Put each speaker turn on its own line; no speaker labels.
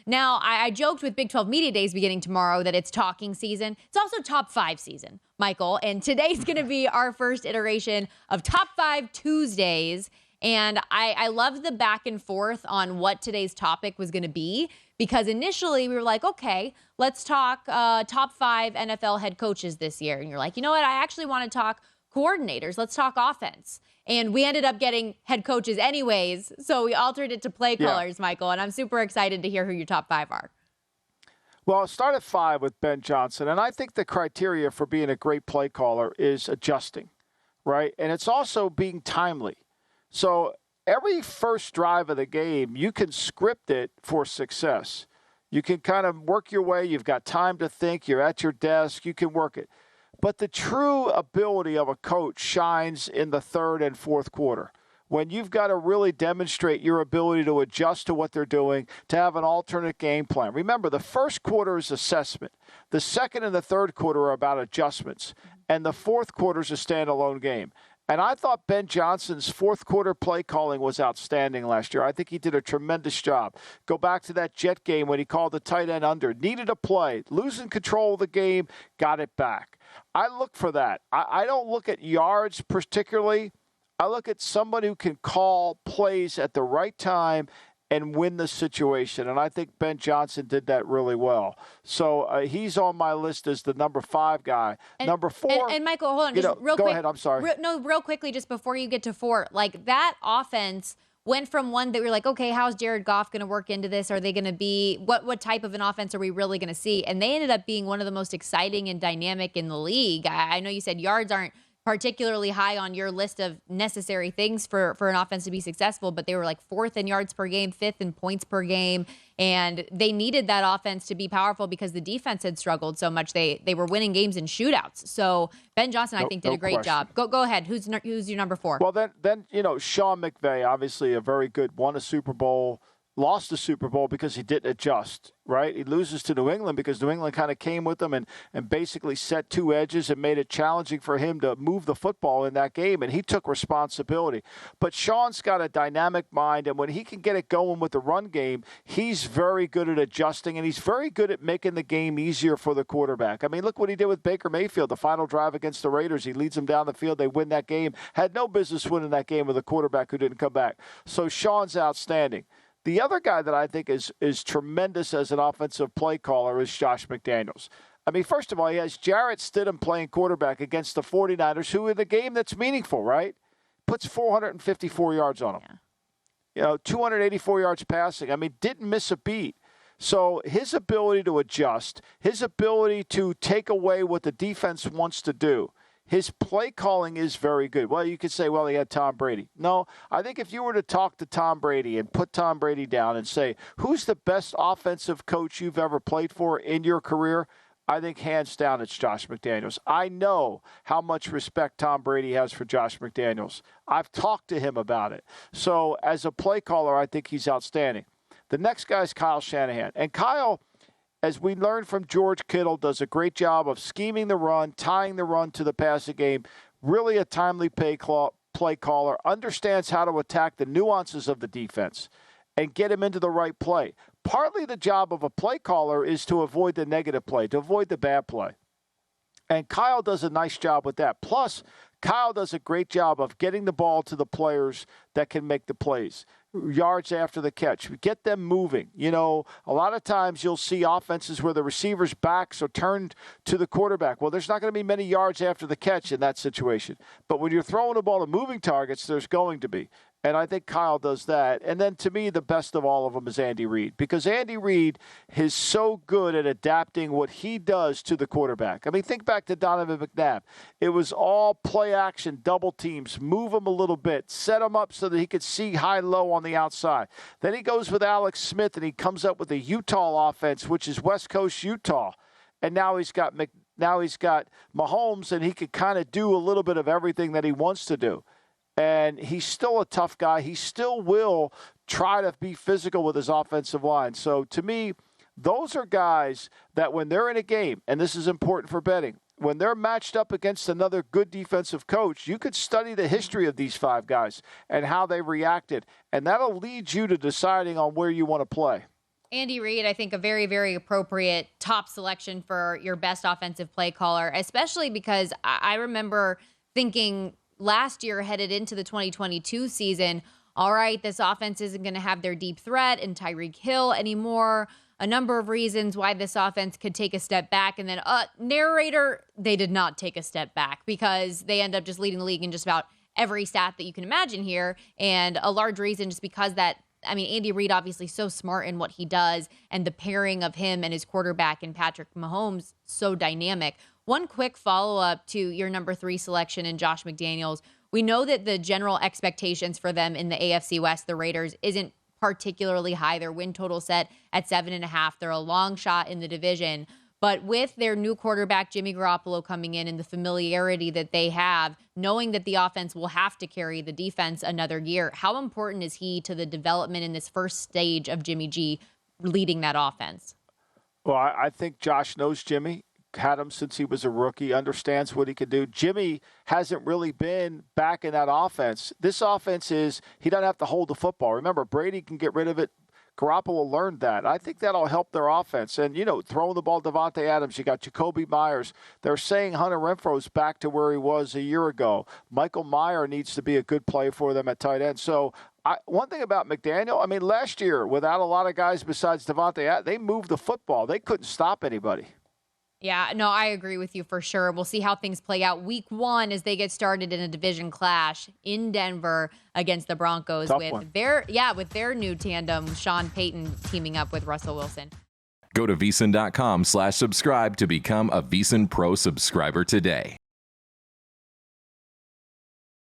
Now, I joked with Big 12 Media Days beginning tomorrow that it's talking season. It's also top 5 season, Michael. And today's going to be our first iteration of Top 5 Tuesdays. And I love the back and forth on what today's topic was going to be, because initially we were like, okay, let's talk top 5 NFL head coaches this year. And you're like, you know what? I actually want to talk coordinators. Let's talk offense. And we ended up getting head coaches anyways. So we altered it to play callers, Michael. And I'm super excited to hear who your top 5 are.
Well, I'll start at 5 with Ben Johnson. And I think the criteria for being a great play caller is adjusting, right? And it's also being timely. So every first drive of the game, you can script it for success. You can kind of work your way. You've got time to think. You're at your desk. You can work it. But the true ability of a coach shines in the third and fourth quarter, when you've got to really demonstrate your ability to adjust to what they're doing, to have an alternate game plan. Remember, the first quarter is assessment. The second and the third quarter are about adjustments. And the fourth quarter is a standalone game. And I thought Ben Johnson's fourth quarter play calling was outstanding last year. I think he did a tremendous job. Go back to that Jet game when he called the tight end under. Needed a play. Losing control of the game, got it back. I look for that. I don't look at yards particularly. I look at someone who can call plays at the right time and win the situation. And I think Ben Johnson did that really well. So he's on my list as the number 5 guy. Number 4.
And Michael, hold on, just real quick.
Go ahead, I'm sorry.
Real quickly, just before you get to 4, like that offense went from one that we were like, okay, how's Jared Goff going to work into this? Are they going to be, what type of an offense are we really going to see? And they ended up being one of the most exciting and dynamic in the league. I know you said yards aren't particularly high on your list of necessary things for an offense to be successful, but they were like 4th in yards per game, 5th in points per game, and they needed that offense to be powerful because the defense had struggled so much. They were winning games in shootouts. So Ben Johnson, I think, did a great job. Go ahead. Who's your number 4?
Well, then Sean McVay, obviously a very good, won a Super Bowl, lost the Super Bowl because he didn't adjust, right? He loses to New England because New England kind of came with him and basically set 2 edges and made it challenging for him to move the football in that game, and he took responsibility. But Sean's got a dynamic mind, and when he can get it going with the run game, he's very good at adjusting, and he's very good at making the game easier for the quarterback. I mean, look what he did with Baker Mayfield, the final drive against the Raiders. He leads them down the field. They win that game. Had no business winning that game with a quarterback who didn't come back. So Sean's outstanding. The other guy that I think is tremendous as an offensive play caller is Josh McDaniels. I mean, first of all, he has Jarrett Stidham playing quarterback against the 49ers, who in a game that's meaningful, right, puts 454 yards on him. Yeah. 284 yards passing. I mean, didn't miss a beat. So his ability to adjust, his ability to take away what the defense wants to do, his play calling is very good. Well, you could say, well, he had Tom Brady. No, I think if you were to talk to Tom Brady and put Tom Brady down and say, who's the best offensive coach you've ever played for in your career? I think hands down it's Josh McDaniels. I know how much respect Tom Brady has for Josh McDaniels. I've talked to him about it. So as a play caller, I think he's outstanding. The next guy is Kyle Shanahan. And Kyle, as we learned from George Kittle, does a great job of scheming the run, tying the run to the passing game. Really a timely play caller, understands how to attack the nuances of the defense and get him into the right play. Partly the job of a play caller is to avoid the negative play, to avoid the bad play. And Kyle does a nice job with that. Plus, Kyle does a great job of getting the ball to the players that can make the plays. Yards after the catch. Get them moving. A lot of times you'll see offenses where the receiver's backs are turned to the quarterback. Well, there's not going to be many yards after the catch in that situation. But when you're throwing the ball to moving targets, there's going to be. And I think Kyle does that. And then to me, the best of all of them is Andy Reid. Because Andy Reid is so good at adapting what he does to the quarterback. I mean, think back to Donovan McNabb. It was all play action, double teams, move him a little bit, set him up so that he could see high-low on the outside. Then he goes with Alex Smith, and he comes up with a Utah offense, which is West Coast Utah. And now he's got Mahomes, and he could kind of do a little bit of everything that he wants to do. And he's still a tough guy. He still will try to be physical with his offensive line. So to me, those are guys that when they're in a game, and this is important for betting, when they're matched up against another good defensive coach, you could study the history of these 5 guys and how they reacted. And that'll lead you to deciding on where you want to play.
Andy Reid, I think a very, very appropriate top selection for your best offensive play caller, especially because I remember thinking last year headed into the 2022 season, all right, this offense isn't going to have their deep threat and Tyreek Hill anymore. A number of reasons why this offense could take a step back. And then, narrator, they did not take a step back because they end up just leading the league in just about every stat that you can imagine here. And a large reason just because Andy Reid obviously so smart in what he does, and the pairing of him and his quarterback and Patrick Mahomes so dynamic. One quick follow-up to your number 3 selection in Josh McDaniels. We know that the general expectations for them in the AFC West, the Raiders, isn't particularly high. Their win total set at 7.5. They're a long shot in the division. But with their new quarterback, Jimmy Garoppolo, coming in and the familiarity that they have, knowing that the offense will have to carry the defense another year, how important is he to the development in this first stage of Jimmy G leading that offense?
Well, I think Josh knows Jimmy, had him since he was a rookie, understands what he can do. Jimmy hasn't really been back in that offense. This offense he doesn't have to hold the football. Remember, Brady can get rid of it. Garoppolo learned that. I think that'll help their offense. And, throwing the ball, Devontae Adams, you got Jacoby Myers. They're saying Hunter Renfro's back to where he was a year ago. Michael Mayer needs to be a good play for them at tight end. So, one thing about McDaniel, last year, without a lot of guys besides Devontae Adams, they moved the football. They couldn't stop anybody.
Yeah, no, I agree with you for sure. We'll see how things play out week 1 as they get started in a division clash in Denver against the Broncos with their new tandem, Sean Payton teaming up with Russell Wilson.
Go to VSiN.com/subscribe to become a VSiN Pro subscriber today.